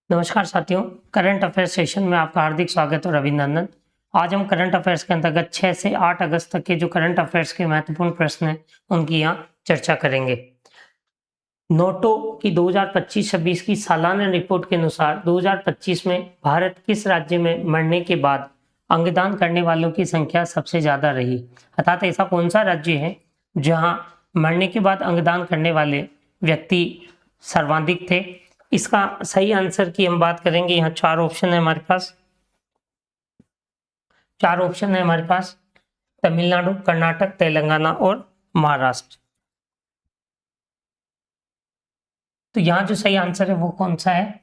नमस्कार साथियों, current affairs session में आपका हार्दिक स्वागत और अभिनंदन। आज हम करंट अफेयर्स के अंतर्गत 6 से 8 अगस्त तक के जो करंट अफेयर्स के महत्वपूर्ण प्रश्न हैं उनकी यहाँ चर्चा करेंगे। नोटो की 2025-26 की सालाना रिपोर्ट के अनुसार 2025 में भारत किस राज्य में मरने के बाद अंगदान करने वालों की संख्या सबसे ज्यादा रही? अर्थात ऐसा कौन सा राज्य है जहां मरने के बाद अंगदान करने वाले व्यक्ति सर्वाधिक थे? इसका सही आंसर की हम बात करेंगे। यहाँ चार ऑप्शन है हमारे पास, तमिलनाडु, कर्नाटक, तेलंगाना और महाराष्ट्र। तो यहाँ जो सही आंसर है वो कौन सा है?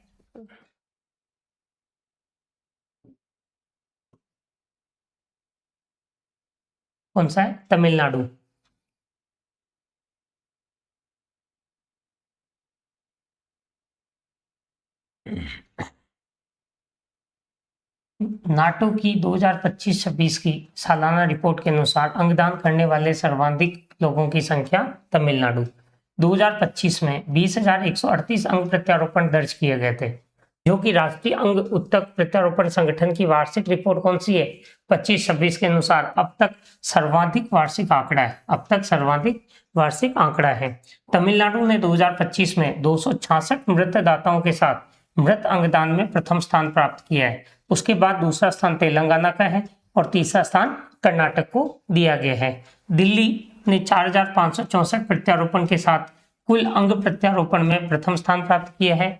कौन सा है? तमिलनाडु। नाटो की 2025-26 की सालाना रिपोर्ट के अनुसार अंगदान करने वाले सर्वाधिक लोगों की संख्या तमिलनाडु। 2025 में 20,138 अंग प्रत्यारोपण दर्ज किए गए थे, जो कि राष्ट्रीय अंग उत्तक प्रत्यारोपण संगठन की वार्षिक रिपोर्ट कौन सी है? 25-26 के अनुसार अब तक सर्वाधिक वार्षिक आंकड़ा है। तमिलनाडु ने 2025 में 266 मृतदाताओं के साथ मृत अंगदान में प्रथम स्थान प्राप्त किया है। उसके बाद दूसरा स्थान तेलंगाना का है और तीसरा स्थान कर्नाटक को दिया गया है। दिल्ली ने 4,564 प्रत्यारोपण के साथ कुल अंग प्रत्यारोपण में प्रथम स्थान प्राप्त किया है,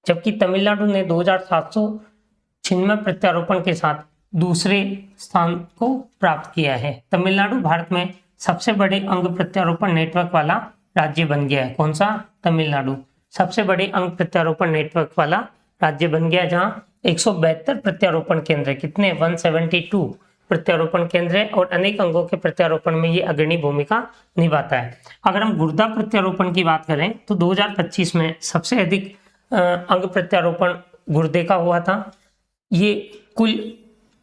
जबकि तमिलनाडु ने 2,796 प्रत्यारोपण के साथ दूसरे स्थान को प्राप्त किया है। तमिलनाडु भारत में सबसे बड़े अंग प्रत्यारोपण नेटवर्क वाला राज्य बन गया है। कौन सा? तमिलनाडु सबसे बड़े अंग प्रत्यारोपण नेटवर्क वाला राज्य बन गया, जहां 172 प्रत्यारोपण केंद्र, कितने? 172 प्रत्यारोपण केंद्र है और अनेक अंगों के प्रत्यारोपण में ये अग्रणी भूमिका निभाता है। अगर हम गुर्दा प्रत्यारोपण की बात करें तो 2025 में सबसे अधिक अंग प्रत्यारोपण गुर्दे का हुआ था। ये कुल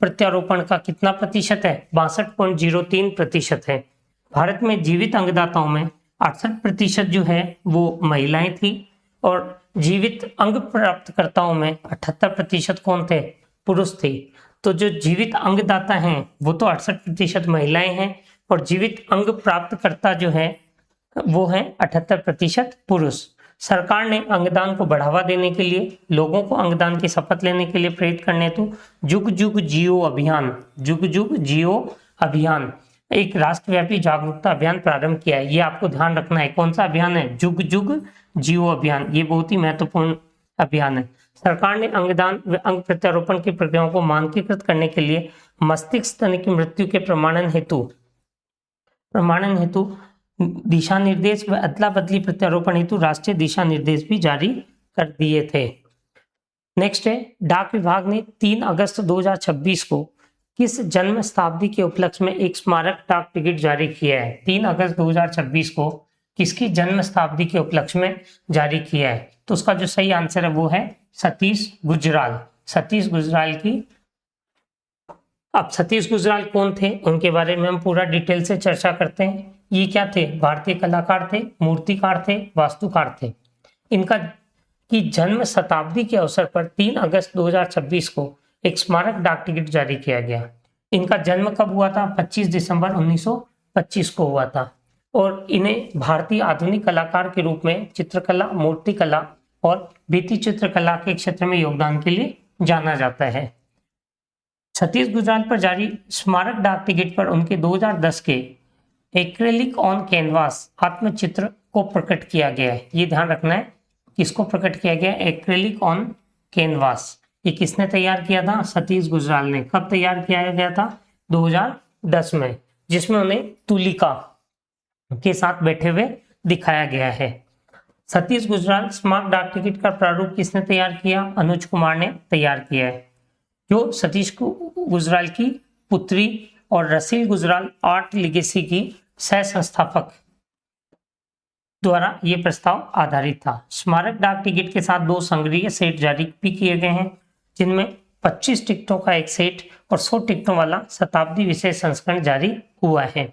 प्रत्यारोपण का कितना प्रतिशत है? 62.03% है। भारत में जीवित अंगदाताओं में 68% जो है वो महिलाएं थी और जीवित अंग प्राप्तकर्ताओं में 78% कौन थे? पुरुष थे। तो जो जीवित अंगदाता हैं वो तो 68% महिलाएं हैं और जीवित अंग प्राप्तकर्ता जो है वो है 78% पुरुष। सरकार ने अंगदान को बढ़ावा देने के लिए, लोगों को अंगदान की शपथ लेने के लिए प्रेरित करने हेतु जुग जुग जियो अभियान एक राष्ट्रव्यापी जागरूकता अभियान प्रारंभ किया है। ये आपको ध्यान रखना है। कौन सा अभियान है? जुग जुग जियो अभियान। ये बहुत ही महत्वपूर्ण अभियान है। सरकार ने अंगदान व अंग प्रत्यारोपण की प्रक्रियाओं को मानकीकृत करने के लिए मस्तिष्क तंत्र की मृत्यु के प्रमाणन हेतु दिशा निर्देश व अदला बदली प्रत्यारोपण हेतु राष्ट्रीय दिशा निर्देश भी जारी कर दिए थे। नेक्स्ट है, डाक विभाग ने 3 अगस्त 2026 को किस जन्म शताब्दी के उपलक्ष्य में एक स्मारक डाक टिकट जारी किया है? 3 अगस्त 2026 को किसकी जन्म शताब्दी के उपलक्ष्य में जारी किया है? तो उसका जो सही आंसर है वो है सतीश गुजराल की। अब सतीश गुजराल कौन थे उनके बारे में हम पूरा डिटेल से चर्चा करते हैं। ये क्या थे? भारतीय कलाकार थे, मूर्तिकार थे, वास्तुकार थे। इनका की जन्म शताब्दी के अवसर पर 3 अगस्त 2026 को एक स्मारक डाक टिकट जारी किया गया। इनका जन्म कब हुआ था? 25 दिसंबर 1925 को हुआ था और इन्हें भारतीय आधुनिक कलाकार के रूप में चित्रकला, मूर्तिकला और भित्ति चित्रकला के क्षेत्र में योगदान के लिए जाना जाता है। सतीश गुजराल पर जारी स्मारक डाक टिकट पर उनके 2010 के एक्रेलिक ऑन कैनवास आत्मचित्र को प्रकट किया गया है। ये ध्यान रखना है, किसको प्रकट किया गया? Acrylic on canvas. ये किसने तैयार किया था? सतीश गुजराल ने। कब तैयार किया गया था? 2010 में, जिसमें उन्हें तुलिका के साथ बैठे हुए दिखाया गया है। सतीश गुजराल स्मारक डाक टिकट का प्रारूप किसने तैयार किया? अनुज कुमार ने तैयार किया है, जो सतीश गुजराल की पुत्री और रसील गुजराल आर्ट लिगेसी की सह संस्थापक द्वारा यह प्रस्ताव आधारित था। स्मारक डाक टिकट के साथ 2 संग्रहीय सेट जारी भी किए गए हैं, जिनमें 25 टिकटों का एक सेट और 100 टिकटों वाला शताब्दी विशेष संस्करण जारी हुआ है।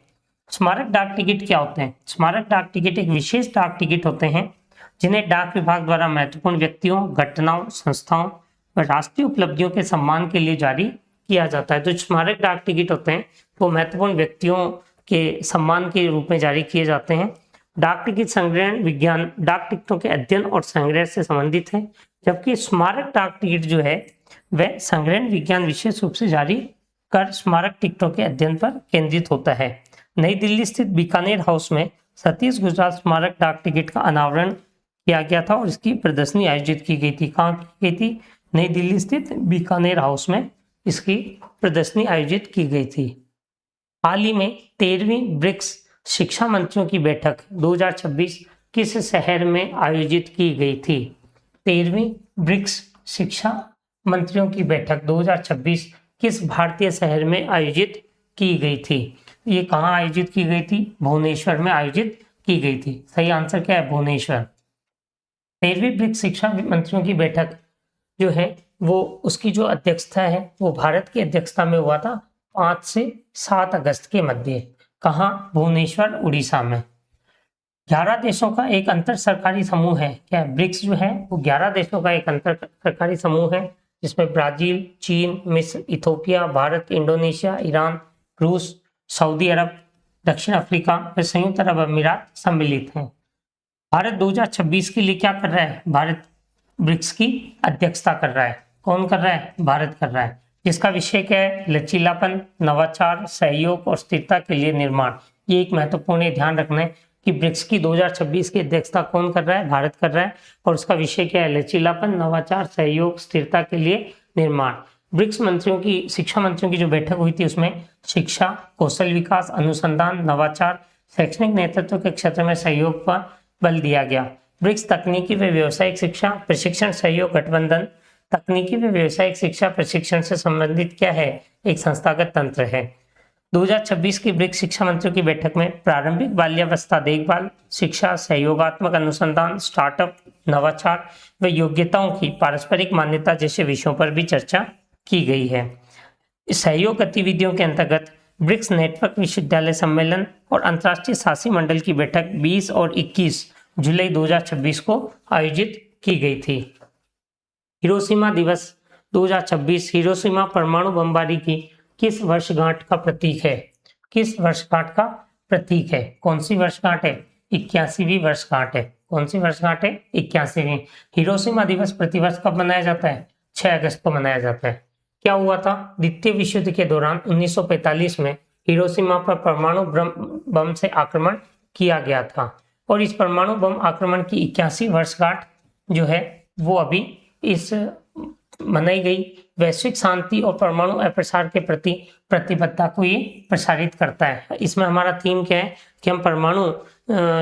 स्मारक डाक टिकट क्या होते हैं? स्मारक डाक टिकट एक विशेष डाक टिकट होते हैं जिन्हें डाक विभाग द्वारा महत्वपूर्ण व्यक्तियों, घटनाओं, संस्थाओं व राष्ट्रीय उपलब्धियों के सम्मान के लिए जारी किया जाता है। तो स्मारक डाक टिकट होते हैं वो महत्वपूर्ण व्यक्तियों के सम्मान के रूप में जारी किए जाते हैं। डाक टिकट संग्रहण विज्ञान डाक टिकटों के अध्ययन और संग्रह से संबंधित है, जबकि स्मारक डाक टिकट जो है वह संग्रहण विज्ञान विशेष रूप से जारी कर स्मारक टिकटों के अध्ययन पर केंद्रित होता है। नई दिल्ली स्थित बीकानेर हाउस में सतीश गुजराल स्मारक डाक टिकट का अनावरण किया गया था और इसकी प्रदर्शनी आयोजित की गई थी। कहाँ की गई थी? नई दिल्ली स्थित बीकानेर हाउस में इसकी प्रदर्शनी आयोजित की गई थी। हाल ही में 13वीं ब्रिक्स शिक्षा मंत्रियों की बैठक 2026 किस शहर में आयोजित की गई थी? 13वीं ब्रिक्स शिक्षा मंत्रियों की बैठक 2026 किस भारतीय शहर में आयोजित की गई थी? ये कहाँ आयोजित की गई थी? भुवनेश्वर में आयोजित की गई थी। सही आंसर क्या है? भुवनेश्वर। 13वीं ब्रिक्स शिक्षा मंत्रियों की बैठक जो है वो उसकी जो अध्यक्षता है वो भारत की अध्यक्षता में हुआ था 5 से 7 अगस्त के मध्य। कहाँ? भुवनेश्वर, उड़ीसा में। 11 देशों का एक अंतर सरकारी समूह है। क्या ब्रिक्स जो है वो 11 देशों का एक अंतर सरकारी समूह है, जिसमें ब्राजील, चीन, मिस्र, इथोपिया, भारत, इंडोनेशिया, ईरान, रूस, सऊदी अरब, दक्षिण अफ्रीका व संयुक्त अरब अमीरात सम्मिलित हैं। भारत 2026 के लिए क्या कर रहा है? भारत ब्रिक्स की अध्यक्षता कर रहा है। कौन कर रहा है? भारत कर रहा है। जिसका विषय क्या है? लचीलापन, नवाचार, सहयोग और स्थिरता के लिए निर्माण। ये एक महत्वपूर्ण है, ध्यान रखना है कि ब्रिक्स की 2026 की अध्यक्षता कौन कर रहा है? भारत कर रहा है। और उसका विषय क्या है? लचीलापन, नवाचार, सहयोग, स्थिरता के लिए निर्माण। ब्रिक्स मंत्रियों की, शिक्षा मंत्रियों की जो बैठक हुई थी उसमें शिक्षा, कौशल विकास, अनुसंधान, नवाचार, शैक्षणिक नेतृत्व के क्षेत्र में सहयोग पर बल दिया गया। ब्रिक्स तकनीकी व व्यावसायिक शिक्षा प्रशिक्षण सहयोग गठबंधन तकनीकी व व्यावसायिक शिक्षा प्रशिक्षण से संबंधित क्या है? एक संस्थागत तंत्र है। 2026 की ब्रिक्स शिक्षा मंत्रियों की बैठक में प्रारंभिक बाल्यावस्था देखभाल शिक्षा, सहयोगात्मक अनुसंधान, स्टार्टअप, नवाचार व योग्यताओं की पारस्परिक मान्यता जैसे विषयों पर भी चर्चा की गई है। इस सहयोग गतिविधियों के अंतर्गत ब्रिक्स नेटवर्क विश्वविद्यालय सम्मेलन और अंतर्राष्ट्रीय शासी मंडल की बैठक 20 और 21 जुलाई 2026 को आयोजित की गई थी। हिरोशिमा दिवस 2026 हिरोशिमा परमाणु बमबारी की किस वर्षगांठ का प्रतीक है? किस वर्षगांठ का प्रतीक है? कौन सी वर्षगांठ है? 81वीं वर्षगांठ है। कौन सी वर्षगांठ है? 81वीं। हिरोशिमा दिवस प्रतिवर्ष कब मनाया जाता है? 6 अगस्त को मनाया जाता है। क्या हुआ था? द्वितीय विश्व युद्ध के दौरान 1945 में हिरोशिमा पर परमाणु बम से आक्रमण किया गया था और इस परमाणु बम आक्रमण की 81 वर्षगांठ जो है वो अभी इस मनाई गई। वैश्विक शांति और परमाणु अप्रसार के प्रति प्रतिबद्धता को ये प्रसारित करता है। इसमें हमारा थीम क्या है कि हम परमाणु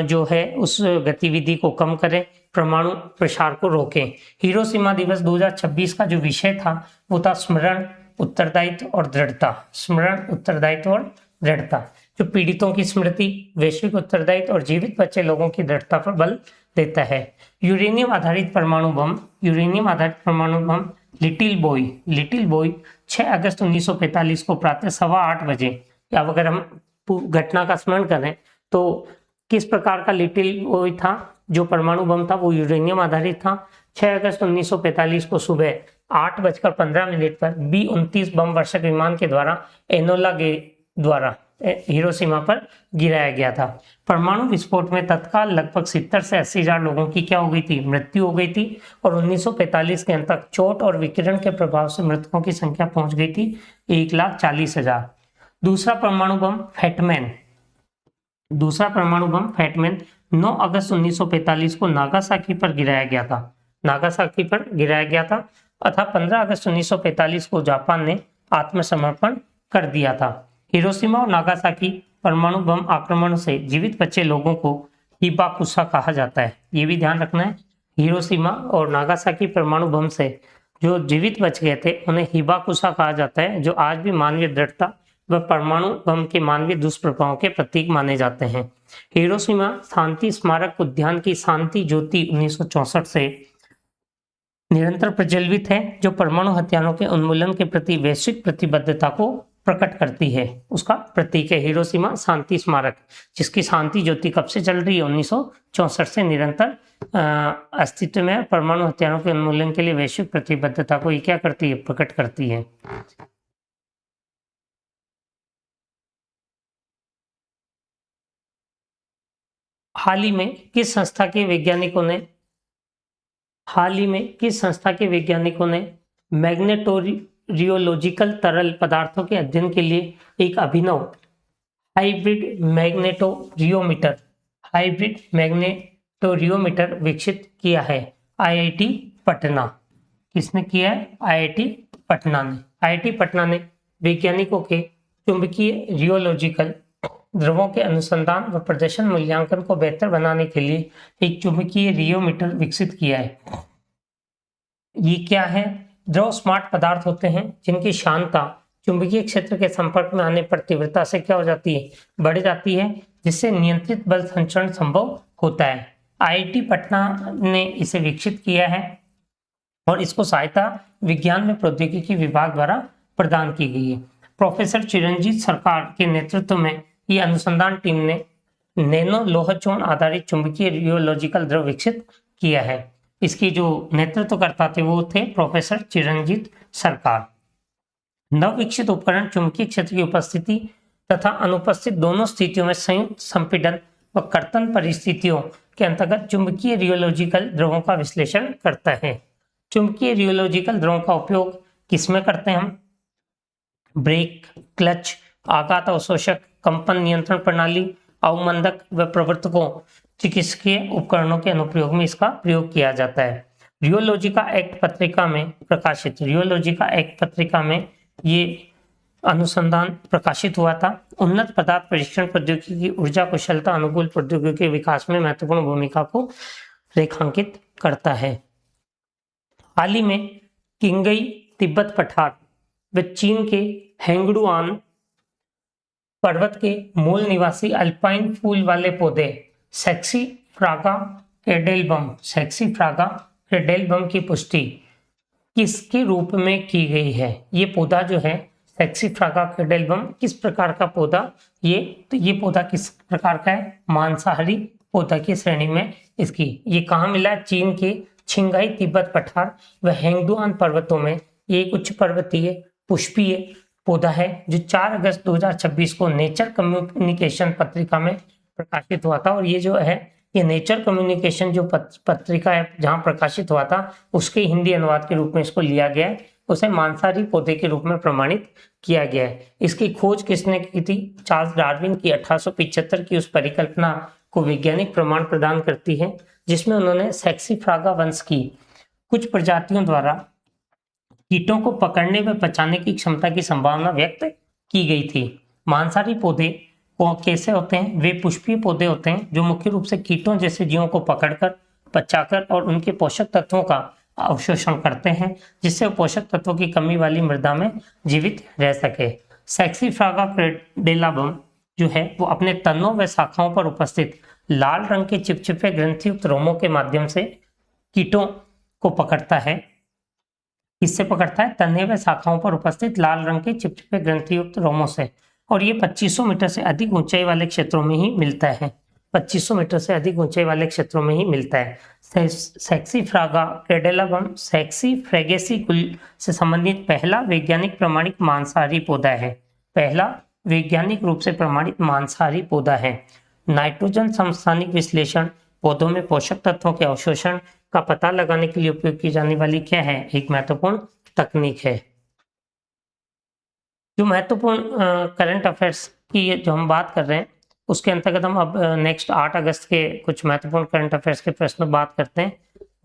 जो है उस गतिविधि को कम करें, परमाणु प्रसार को रोकें। हिरोशिमा दिवस 2026 का जो विषय था वो था स्मरण, उत्तरदायित्व और दृढ़ता। स्मरण, उत्तरदायित्व और दृढ़ता। जो पीड़ितों की स्मृति, वैश्विक उत्तरदायित्व और जीवित बचे लोगों की दृढ़ता पर बल देता है। यूरेनियम आधारित परमाणु बम, यूरेनियम आधारित परमाणु बम लिटिल बॉय 6 अगस्त 1945 को प्रातः 8:15 बजे, अब अगर हम घटना का स्मरण करें तो किस प्रकार का लिटिल बॉय था? जो परमाणु बम था वो यूरेनियम आधारित था। 6 अगस्त 1945 को सुबह 8:15 पर B-29 बम वर्षक विमान के द्वारा एनोला द्वारा हिरोशिमा पर गिराया गया था। परमाणु विस्फोट में तत्काल लगभग 70 से 80 हजार लोगों की क्या हो गई थी? मृत्यु हो गई थी और 1945 के अंत तक चोट और विकिरण के प्रभाव से मृतकों की संख्या पहुंच गई थी 1,40,000। दूसरा परमाणु बम फैटमैन 9 अगस्त 1945 को नागासाकी पर गिराया गया था अतः 15 अगस्त 1945 को जापान ने आत्मसमर्पण कर दिया था। हिरोशिमा और नागासाकी परमाणु बम आक्रमण से जीवित बचे लोगों को हिबाकुशा कहा जाता है। ये भी ध्यान रखना है, हिरोशिमा और नागासाकी परमाणु बम से जो जीवित बच गए थे उन्हें हिबाकुशा कहा जाता है, जो आज भी मानवीय दृढ़ता व परमाणु बम के मानवीय दुष्प्रभावों के प्रतीक माने जाते हैं। हिरोशिमा शांति स्मारक उद्यान की शांति ज्योति 1964 से निरंतर प्रज्वलित है, जो परमाणु हथियारों के उन्मूलन के प्रति वैश्विक प्रतिबद्धता को प्रकट करती है, उसका प्रतीक है। हिरोशिमा शांति स्मारक, जिसकी शांति ज्योति कब से चल रही है? 1964 से निरंतर अस्तित्व में परमाणु हथियारों के उन्मूलन के लिए वैश्विक प्रतिबद्धता को ये क्या करती है? प्रकट करती है। हाल ही में किस संस्था के वैज्ञानिकों ने मैग्नेटोरियोलॉजिकल तरल पदार्थों के अध्ययन के लिए एक अभिनव हाइब्रिड मैग्नेटोरियोमीटर विकसित किया है? आईआईटी पटना। किसने किया है? आईआईटी पटना ने। आईआईटी पटना ने वैज्ञानिकों के चुंबकीय रियोलॉजिकल द्रवों के अनुसंधान व प्रदर्शन मूल्यांकन को बेहतर बनाने के लिए एक चुंबकीय रियोमीटर विकसित किया है। ये क्या है? द्रव स्मार्ट पदार्थ होते हैं जिनकी शांतता चुंबकीय क्षेत्र के संपर्क में आने पर तीव्रता से क्या हो जाती है? बढ़ जाती है, जिससे नियंत्रित बल संचरण संभव होता है। आईआईटी पटना ने इसे विकसित किया है और इसको सहायता विज्ञान में प्रौद्योगिकी विभाग द्वारा प्रदान की गई है। प्रोफेसर चिरंजीत सरकार के नेतृत्व में ये अनुसंधान टीम ने नैनो लोह चूर्ण आधारित चुंबकीय रियोलॉजिकल द्रव विकसित किया है। इसकी जो नेतृत्व करता थे वो थे प्रोफेसर चिरंजीत सरकार। नव विकसित उपकरण चुंबकीय क्षेत्र की उपस्थिति तथा अनुपस्थित दोनों स्थितियों में संयुक्त संपीड़न व कर्तन परिस्थितियों के अंतर्गत चुंबकीय रियोलॉजिकल द्रवों का विश्लेषण करता है। चुंबकीय रियोलॉजिकल द्रवों का उपयोग किसमें करते हैं हम? ब्रेक, क्लच, आघात अवशोषक, कंपन नियंत्रण प्रणाली, अवमंदक व प्रवर्तकों चिकित्सकीय उपकरणों के अनुप्रयोग में इसका प्रयोग किया जाता है। रियोलॉजिका एक्ट पत्रिका में ये अनुसंधान प्रकाशित हुआ था। उन्नत पदार्थ परीक्षण प्रौद्योगिकी ऊर्जा कुशलता अनुकूल प्रौद्योगिकी के विकास में महत्वपूर्ण भूमिका को रेखांकित करता है। हाल ही में किंगई तिब्बत पठार व चीन के हेंगडुआन पर्वत के मूल निवासी अल्पाइन फूल वाले पौधे सेक्सीफ्रागा क्रेडेलबम की पुष्टि किसके रूप में की गई है? ये पौधा जो है सेक्सीफ्रागा क्रेडेलबम किस प्रकार का पौधा? ये पौधा किस प्रकार का है? मांसाहारी पौधा की श्रेणी में इसकी। ये कहाँ मिला? चीन के छिंगाई तिब्बत पठार व हेंगडुआन पर्वतों में। ये एक उच्च पर्वतीय पुष्पीय पौधा है जो 4 अगस्त 2026 को नेचर कम्युनिकेशन पत्रिका में प्रकाशित हुआ था। और ये जो है ये नेचर कम्युनिकेशन जो पत्रिका है जहां प्रकाशित हुआ था उसके हिंदी अनुवाद के रूप में इसको लिया गया है, उसे मांसाहारी पौधे के रूप में प्रमाणित किया गया है। इसकी खोज किसने की थी? चार्ल्स डार्विन की 1875 की उस परिकल्पना को वैज्ञानिक प्रमाण प्रदान करती है जिसमें उन्होंने सेक्सीफ्रागा वंश की कुछ प्रजातियों द्वारा कीटों को पकड़ने व पचाने की क्षमता की संभावना व्यक्त की गई थी। मांसाहारी पौधे कैसे होते हैं? वे पुष्पीय पौधे होते हैं जो मुख्य रूप से कीटों जैसे जीवों को पकड़कर, पचाकर और उनके पोषक तत्वों का अवशोषण करते हैं जिससे वो पोषक तत्वों की कमी वाली मृदा में जीवित रह सके। सेक्सीफ्रागा क्रेडेलबम जो है वो अपने तनों व शाखाओं पर उपस्थित लाल रंग के चिपचिपे ग्रंथियुक्त रोमों के माध्यम से कीटों को पकड़ता है। किससे पकड़ता है? तने व शाखाओं पर उपस्थित लाल रंग के चिपचिपे ग्रंथियुक्त रोमों से। और ये 2500 मीटर से अधिक ऊंचाई वाले क्षेत्रों में ही मिलता है। 2500 मीटर से अधिक ऊंचाई वाले क्षेत्रों में ही मिलता है। सेक्सीफ्रागा क्रेडेलबम सेक्सीफ्रेगेसी कुल से संबंधित पहला वैज्ञानिक प्रमाणित मांसाहारी पौधा है। पहला वैज्ञानिक रूप से प्रमाणित मांसाहारी पौधा है। नाइट्रोजन समस्थानिक विश्लेषण पौधों में पोषक तत्वों के अवशोषण का पता लगाने के लिए उपयोग की जाने वाली क्या है? एक महत्वपूर्ण तकनीक है। जो महत्वपूर्ण करंट अफेयर्स की जो हम बात कर रहे हैं उसके अंतर्गत हम अब नेक्स्ट 8 अगस्त के कुछ महत्वपूर्ण करंट अफेयर्स के प्रश्न बात करते हैं।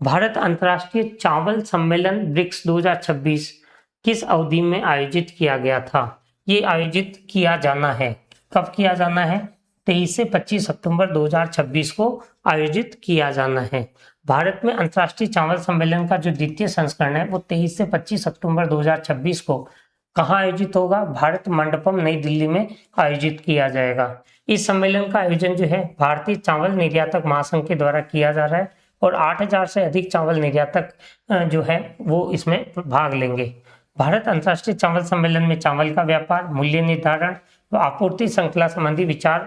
भारत अंतर्राष्ट्रीय चावल सम्मेलन ब्रिक्स 2026 किस अवधि में आयोजित किया गया था? ये आयोजित किया जाना है। कब किया जाना है? 23 से 25 अक्टूबर 2026 को आयोजित किया जाना है। भारत में अंतर्राष्ट्रीय चावल सम्मेलन का जो द्वितीय संस्करण है वो 23 से 25 अक्टूबर 2026 को कहाँ आयोजित होगा? भारत मंडपम नई दिल्ली में आयोजित किया जाएगा। इस सम्मेलन का आयोजन जो है भारतीय चावल निर्यातक महासंघ के द्वारा किया जा रहा है और 8000 से अधिक चावल निर्यातक जो है वो इसमें भाग लेंगे। भारत अंतर्राष्ट्रीय चावल सम्मेलन में चावल का व्यापार, मूल्य निर्धारण व आपूर्ति श्रृंखला संबंधी विचार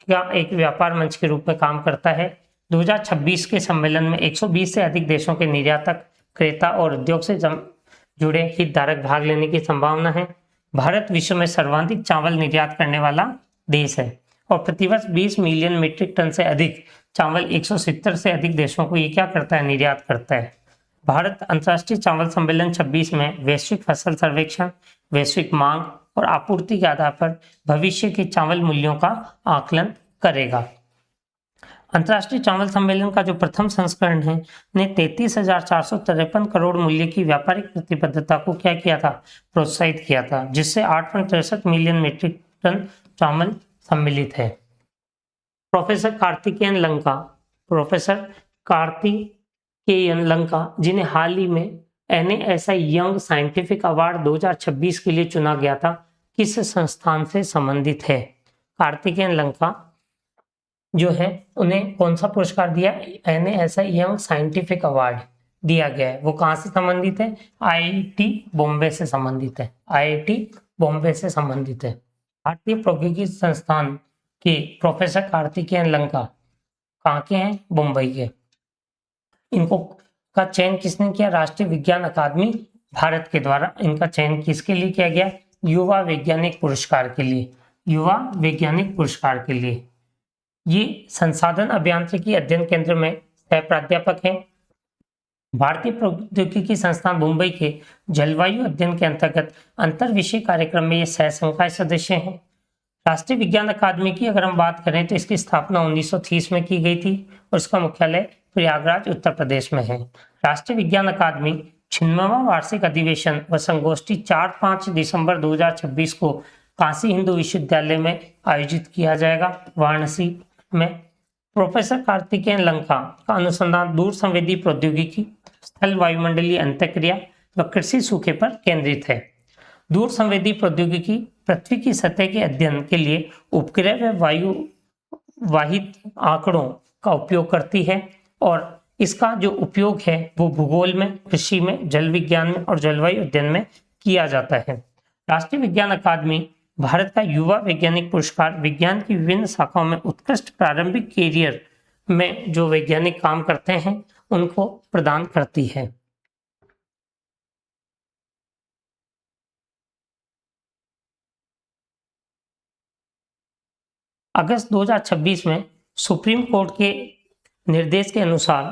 का एक व्यापार मंच के रूप में काम करता है। 2026 के सम्मेलन में 120 से अधिक देशों के निर्यातक, क्रेता और उद्योग से जुड़े हितधारक भाग लेने की संभावना है। भारत विश्व में सर्वाधिक चावल निर्यात करने वाला देश है और प्रतिवर्ष 20 मिलियन मीट्रिक टन से अधिक चावल 170 से अधिक देशों को ये क्या करता है, निर्यात करता है। भारत अंतर्राष्ट्रीय चावल सम्मेलन 26 में वैश्विक फसल सर्वेक्षण, वैश्विक मांग और आपूर्ति के आधार पर भविष्य के चावल मूल्यों का आकलन करेगा। अंतर्राष्ट्रीय चावल सम्मेलन का जो प्रथम संस्करण है ने 33,453 करोड़ मूल्य की व्यापारिक प्रतिबद्धता को क्या किया था, प्रोत्साहित किया था, जिससे 8.63 मिलियन मीट्रिक टन चावल सम्मिलित है। प्रोफेसर कार्तिकेयन लंका, जिन्हें हाल ही में NASI यंग साइंटिफिक अवार्ड 2026 के लिए चुना गया था, किस संस्थान से संबंधित है? कार्तिकेयन लंका जो है उन्हें कौन सा पुरस्कार दिया? NASI यंग साइंटिफिक अवार्ड दिया गया है। वो कहाँ से संबंधित है? IIT बॉम्बे से संबंधित है। IIT बॉम्बे से संबंधित है। भारतीय प्रौद्योगिकी संस्थान के प्रोफेसर कार्तिकेयन लंका कहाँ के हैं? मुंबई के। इनको का चयन किसने किया? राष्ट्रीय विज्ञान अकादमी भारत के द्वारा इनका चयन किसके लिए किया गया? युवा वैज्ञानिक पुरस्कार के लिए। युवा वैज्ञानिक पुरस्कार के लिए। ये संसाधन अभियांत्रिकी अध्ययन केंद्र में सह प्राध्यापक हैं। भारतीय प्रौद्योगिकी संस्थान मुंबई के जलवायु अध्ययन के अंतर्गत अंतर विषय कार्यक्रम में ये सह संकाय सदस्य हैं। राष्ट्रीय विज्ञान अकादमी की अगर हम बात करें तो इसकी स्थापना 1930 में की गई थी और इसका मुख्यालय प्रयागराज उत्तर प्रदेश में है। राष्ट्रीय विज्ञान अकादमी 96वां वार्षिक अधिवेशन व संगोष्ठी 4-5 दिसंबर 2026 को काशी हिंदू विश्वविद्यालय में आयोजित किया जाएगा, वाराणसी में। प्रोफेसर कार्तिकेयन लंका का अनुसंधान दूर संवेदी प्रौद्योगिकी, स्थल वायुमंडलीय अंतःक्रिया व कृषि सूखे पर केंद्रित है। दूर संवेदी प्रौद्योगिकी पृथ्वी की सतह के अध्ययन के लिए उपग्रह व वायु वाहित आंकड़ों का उपयोग करती है और इसका जो उपयोग है वो भूगोल में, कृषि में, जल विज्ञान में और जलवायु अध्ययन में किया जाता है। राष्ट्रीय विज्ञान अकादमी भारत का युवा वैज्ञानिक पुरस्कार विज्ञान की विभिन्न शाखाओं में उत्कृष्ट प्रारंभिक कैरियर में जो वैज्ञानिक काम करते हैं उनको प्रदान करती है। अगस्त 2026 में सुप्रीम कोर्ट के निर्देश के अनुसार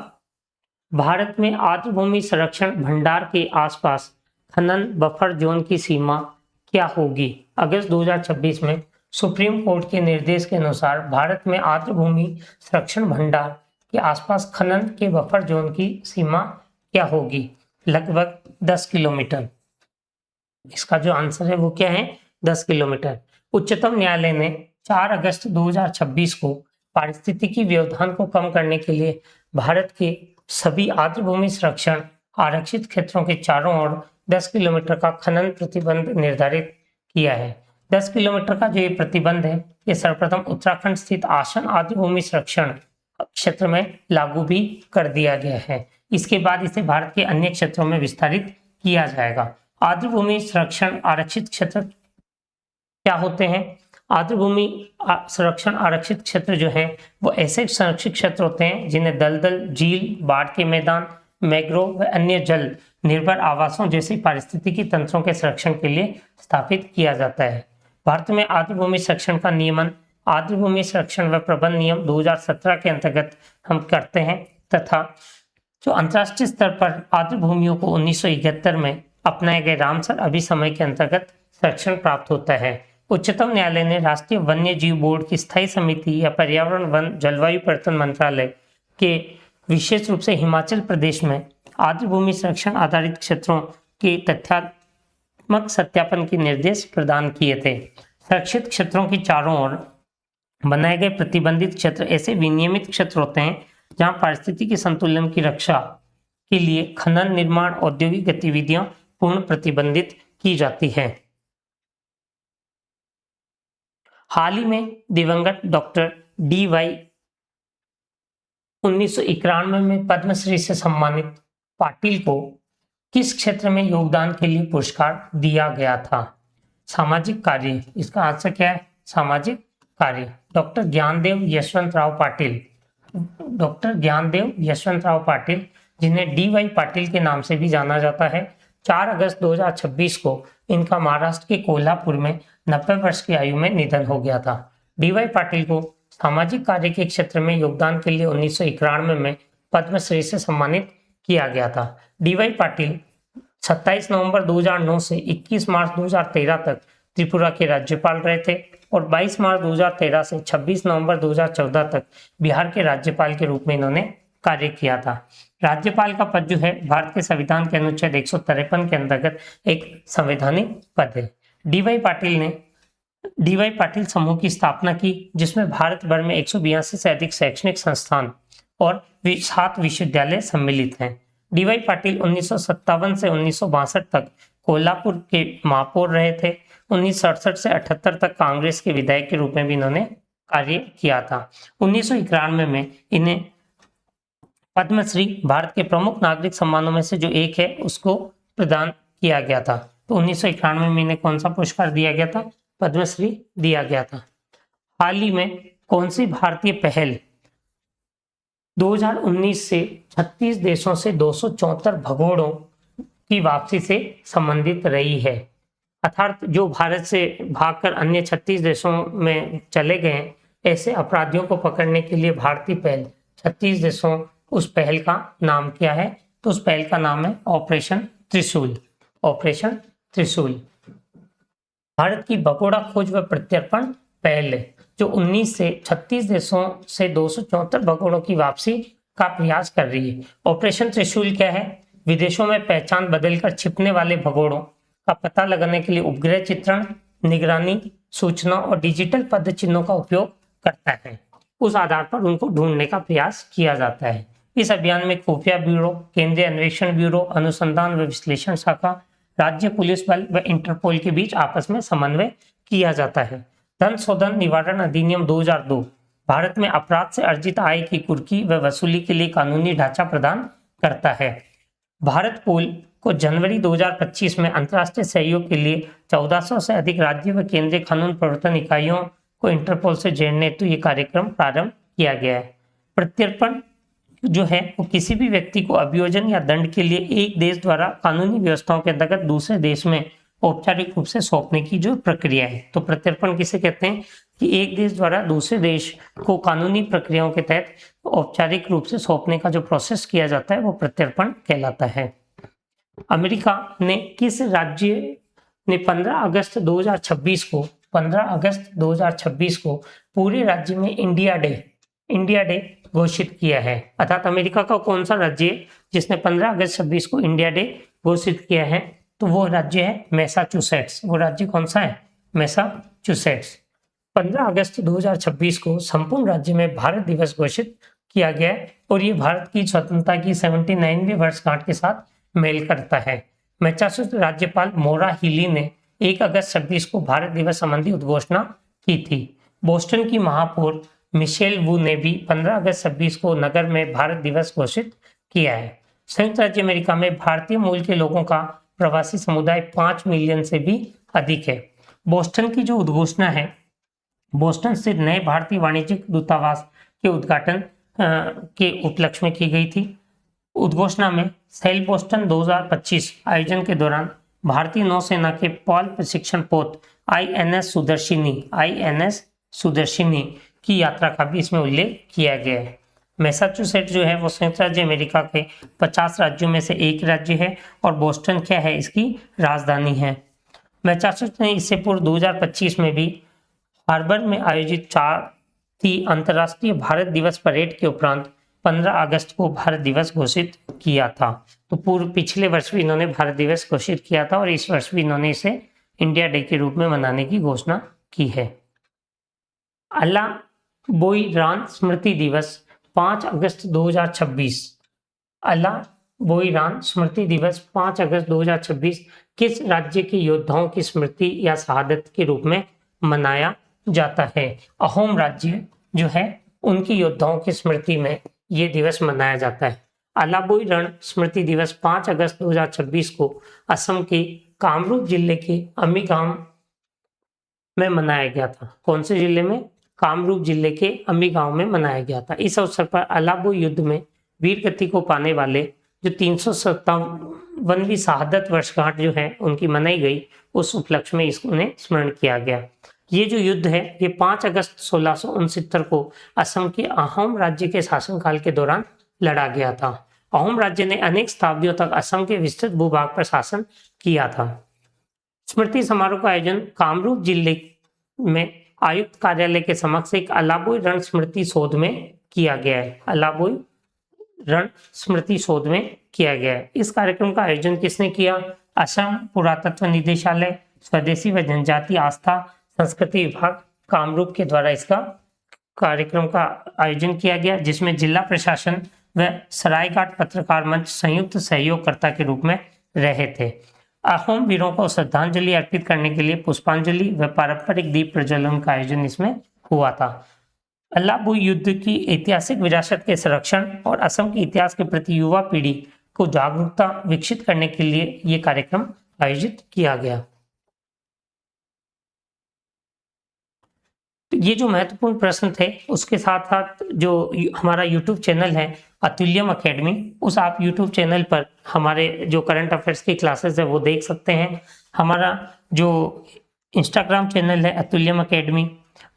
भारत में आर्द्रभूमि संरक्षण भंडार के आसपास खनन बफर जोन की सीमा क्या होगी? अगस्त 2026 में सुप्रीम कोर्ट के निर्देश के अनुसार भारत में आर्द्रभूमि संरक्षण भंडार के आसपास खनन के बफर जोन की सीमा क्या होगी? लगभग 10 किलोमीटर। इसका जो आंसर है वो क्या है? 10 किलोमीटर। उच्चतम न्यायालय ने 4 अगस्त 2026 को पारिस्थितिकी व्यवधान को कम करने के लिए भारत के सभी आर्द्रभूमि संरक्षण आरक्षित क्षेत्रों के चारों ओर 10 किलोमीटर का खनन प्रतिबंध निर्धारित किया है। 10 किलोमीटर का जो ये प्रतिबंध है ये सर्वप्रथम उत्तराखंड स्थित आसन आर्द्रभूमि संरक्षण क्षेत्र में लागू भी कर दिया गया है। इसके बाद इसे भारत के अन्य क्षेत्रों में विस्तारित किया जाएगा। आर्द्रभूमि संरक्षण आरक्षित क्षेत्र क्या होते हैं? आर्द्रभूमि संरक्षण आरक्षित क्षेत्र जो है वो ऐसे संरक्षित क्षेत्र होते हैं जिन्हें दलदल, झील, बाढ़ के मैदान, मैग्रोव व अन्य जल निर्भर आवासों जैसे पारिस्थितिकी तंत्रों के संरक्षण के लिए स्थापित किया जाता है। भारत में आर्द्रभूमि संरक्षण का नियमन आर्द्रभूमि संरक्षण व प्रबंधन नियम 2017 के अंतर्गत हम करते हैं तथा जो अंतर्राष्ट्रीय स्तर पर आर्द्रभूमियों को 1971 में अपनाए गए रामसर अभिसमय के अंतर्गत संरक्षण प्राप्त होता है। उच्चतम न्यायालय ने राष्ट्रीय वन्य जीव बोर्ड की स्थायी समिति या पर्यावरण वन जलवायु परिवर्तन मंत्रालय के विशेष रूप से हिमाचल प्रदेश में आर्द्रभूमि संरक्षण आधारित क्षेत्रों के तथ्यात्मक सत्यापन के निर्देश प्रदान किए थे। संरक्षित क्षेत्रों के चारों ओर बनाए गए प्रतिबंधित क्षेत्र ऐसे विनियमित क्षेत्र होते हैं जहां पारिस्थितिकी संतुलन की रक्षा के लिए खनन, निर्माण, औद्योगिक गतिविधियां पूर्ण प्रतिबंधित की जाती है। हाल ही में दिवंगत डॉक्टर DY 1991 में पद्मश्री से सम्मानित पाटिल को किस क्षेत्र में योगदान के लिए पुरस्कार दिया गया था? सामाजिक कार्य, इसका आंसर क्या है? सामाजिक कार्य। डॉक्टर ज्ञानदेव यशवंतराव पाटिल, डॉक्टर ज्ञानदेव यशवंतराव पाटिल, जिन्हें डी.वाई. पाटिल के नाम से भी जाना जाता है, 4 अगस्त 2026 को इनका महाराष्ट्र के कोल्हापुर में 90 वर्ष की आयु में निधन हो गया था। डी.वाई. पाटिल को सामाजिक कार्य के क्षेत्र में योगदान के लिए 1991 में पद्मश्री से सम्मानित किया गया था। डी.वाई. पाटिल 27 नवंबर 2009 से 21 मार्च 2013 तक त्रिपुरा के राज्यपाल रहे थे और 22 मार्च 2013 से 26 नवंबर 2014 तक बिहार के राज्यपाल के रूप में इन्होंने कार्य किया था। राज्यपाल का पद जो है भारत के संविधान के अनुच्छेद 153 के अंतर्गत एक संवैधानिक पद है। डी.वाई. पाटिल समूह की स्थापना की, जिसमें भारत भर में 182 से अधिक शैक्षणिक संस्थान और 7 विश्वविद्यालय सम्मिलित हैं। डी.वाई. पाटिल 1957 से 1962 तक कोल्हापुर के महापौर रहे थे। 1967 से 78 तक कांग्रेस के विधायक के रूप में भी इन्होंने कार्य किया था। 1991 में इन्हें पद्मश्री, भारत के प्रमुख नागरिक सम्मानों में से जो एक है, उसको प्रदान किया गया था। तो 1991 में इन्हें कौन सा पुरस्कार दिया गया था? पद्मश्री दिया गया था। हाल ही में कौन सी भारतीय पहल 2019 से 36 देशों से 274 भगोड़ों की वापसी से संबंधित रही है? अर्थात जो भारत से भागकर अन्य 36 देशों में चले गए, ऐसे अपराधियों को पकड़ने के लिए भारतीय पहल 36 देशों, उस पहल का नाम क्या है? तो उस पहल का नाम है ऑपरेशन त्रिशूल। ऑपरेशन त्रिशूल भारत की भगोड़ा खोज व प्रत्यर्पण पहल है, जो 19 से 36 देशों से 274 भगोड़ों की वापसी का प्रयास कर रही है। ऑपरेशन त्रिशूल क्या है? विदेशों में पहचान बदलकर छिपने वाले भगोड़ों का पता लगाने के लिए उपग्रह चित्रण, निगरानी, सूचना और डिजिटल पद चिन्हों का उपयोग करता है। उस आधार पर उनको ढूंढने का प्रयास किया जाता है। इस अभियान में खुफिया ब्यूरो, केंद्रीय अन्वेषण ब्यूरो, अनुसंधान व विश्लेषण शाखा, राज्य पुलिस बल व इंटरपोल के बीच आपस में समन्वय किया जाता है। धन शोधन निवारण अधिनियम 2002 भारत में अपराध से अर्जित आय की कुर्की व वसूली के लिए कानूनी ढांचा प्रदान करता है। भारत पोल को जनवरी 2025 में अंतर्राष्ट्रीय सहयोग के लिए 1400 से अधिक राज्य व केंद्रीय कानून प्रवर्तन इकाइयों को इंटरपोल से जोड़ने हेतु ये कार्यक्रम प्रारंभ किया गया है। प्रत्यर्पण जो है वो किसी भी व्यक्ति को अभियोजन या दंड के लिए एक देश द्वारा कानूनी व्यवस्थाओं के अंतर्गत दूसरे देश में औपचारिक रूप से सौंपने की जो प्रक्रिया है। तो प्रत्यर्पण किसे कहते हैं? कि एक देश द्वारा दूसरे देश को कानूनी प्रक्रियाओं के तहत औपचारिक रूप से सौंपने का जो प्रोसेस किया जाता है वो प्रत्यर्पण कहलाता है। अमेरिका ने किस राज्य ने 15 अगस्त 2026 को पूरे राज्य में इंडिया डे घोषित किया है? अर्थात अमेरिका का कौन सा राज्य है जिसने 15 अगस्त 26 को इंडिया डे घोषित किया है? तो वो राज्य है मैसाचुसेट्स। वो राज्य कौन सा है? मैसाचुसेट्स। 15 अगस्त 2026 को संपूर्ण राज्य में भारत दिवस घोषित किया गया है और ये भारत की स्वतंत्रता की 79वीं वर्षगांठ के साथ मेल करता है। मैसाचुसेट्स राज्यपाल मोरा हीली ने 1 अगस्त 26 को भारत दिवस संबंधी उद्घोषणा की थी। बोस्टन की महापौर मिशेल वू ने भी 15 अगस्त 26 को नगर में भारत दिवस घोषित किया है। संयुक्त राज्य अमेरिका में भारतीय मूल के लोगों का प्रवासी समुदाय 5 मिलियन से भी अधिक है। बोस्टन की जो उद्घोषणा है, बोस्टन स्थित नए भारतीय वाणिज्यिक दूतावास के उद्घाटन के उपलक्ष्य में की गई थी। उद्घोषणा में सेल बोस्टन 2025 आयोजन के दौरान भारतीय नौसेना के पॉल प्रशिक्षण पोत INS सुदर्शिनी की यात्रा का भी इसमें उल्लेख किया गया है। मैसाचुसेट्स जो है वो संयुक्त राज्य अमेरिका के 50 राज्यों में से एक राज्य है और बोस्टन क्या है? इसकी राजधानी है। मैसाचुसेट्स ने इससे पूर्व 2025 में भी हार्बर में आयोजित 4वीं अंतर्राष्ट्रीय भारत दिवस परेड के उपरांत 15 अगस्त को भारत दिवस घोषित किया था। तो पिछले वर्ष भी इन्होंने भारत दिवस घोषित किया था और इस वर्ष भी इन्होंने इसे इंडिया डे के रूप में मनाने की घोषणा की है। अल्ला बोईरान स्मृति दिवस 5 अगस्त 2026। अल्ला बोईरान स्मृति दिवस 5 अगस्त 2026 किस राज्य के योद्धाओं की स्मृति या शहादत के रूप में मनाया जाता है? अहोम राज्य जो है उनकी योद्धाओं की स्मृति में ये दिवस मनाया जाता है। अलाबोई रण स्मृति दिवस 5 अगस्त 2026 को असम के कामरूप जिले के अमी गांव में मनाया गया था। कौन से जिले में? कामरूप जिले के अमी गांव में मनाया गया था। इस अवसर पर अलाबोई युद्ध में वीर गति को पाने वाले जो 357वीं शहादत वर्षगांठ जो है उनकी मनाई गई, उस उपलक्ष्य में इसको स्मरण किया गया। ये जो युद्ध है ये 5 अगस्त 1669 को असम के अहोम राज्य के शासनकाल के दौरान लड़ा गया था। अहोम राज्य ने अनेक शताब्दियों तक असम के विस्तृत भूभाग पर शासन किया था। स्मृति समारोह का आयोजन कामरूप जिले में आयुक्त कार्यालय के समक्ष एक अलाबोई रण स्मृति सौध में किया गया है। अलाबोई रण स्मृति सौध में किया गया है। इस कार्यक्रम का आयोजन किसने किया? असम पुरातत्व निदेशालय, स्वदेशी व जनजातीय आस्था संस्कृति विभाग कामरूप के द्वारा इसका कार्यक्रम का आयोजन किया गया, जिसमें जिला प्रशासन व सरायघाट पत्रकार मंच संयुक्त सहयोगकर्ता के रूप में रहे थे। अहोम वीरों को श्रद्धांजलि अर्पित करने के लिए पुष्पांजलि व पारंपरिक दीप प्रज्वलन का आयोजन इसमें हुआ था। अलाबोई युद्ध की ऐतिहासिक विरासत के संरक्षण और असम के इतिहास के प्रति युवा पीढ़ी को जागरूकता विकसित करने के लिए ये कार्यक्रम आयोजित किया गया। ये जो महत्वपूर्ण प्रश्न थे उसके साथ साथ जो हमारा YouTube चैनल है अतुल्यम अकेडमी, उस आप YouTube चैनल पर हमारे जो करंट अफेयर्स की क्लासेस है वो देख सकते हैं। हमारा जो इंस्टाग्राम चैनल है अतुल्यम अकेडमी,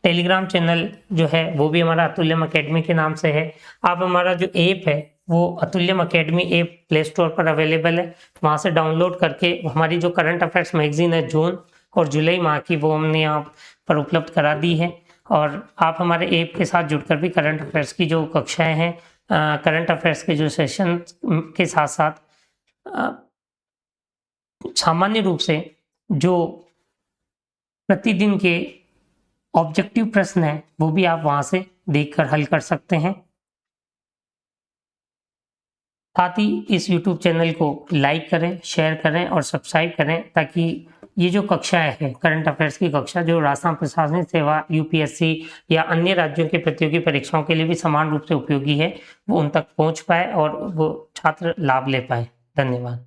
टेलीग्राम चैनल जो है वो भी हमारा अतुल्यम अकेडमी के नाम से है। आप हमारा जो ऐप है वो Atulyam academy app play store पर अवेलेबल है, वहाँ से डाउनलोड करके हमारी जो करंट अफेयर्स मैगजीन है जून और जुलाई माह की वो हमने यहाँ पर उपलब्ध करा दी है। और आप हमारे ऐप के साथ जुड़कर भी करंट अफेयर्स की जो कक्षाएं हैं, करंट अफेयर्स के जो सेशन के साथ साथ सामान्य रूप से जो प्रतिदिन के ऑब्जेक्टिव प्रश्न हैं वो भी आप वहां से देखकर हल कर सकते हैं। साथ ही इस YouTube चैनल को लाइक करें, शेयर करें और सब्सक्राइब करें, ताकि ये जो कक्षाएं हैं करंट अफेयर्स की कक्षा जो राजस्थान प्रशासनिक सेवा, UPSC या अन्य राज्यों के प्रतियोगी परीक्षाओं के लिए भी समान रूप से उपयोगी है, वो उन तक पहुंच पाए और वो छात्र लाभ ले पाए। धन्यवाद।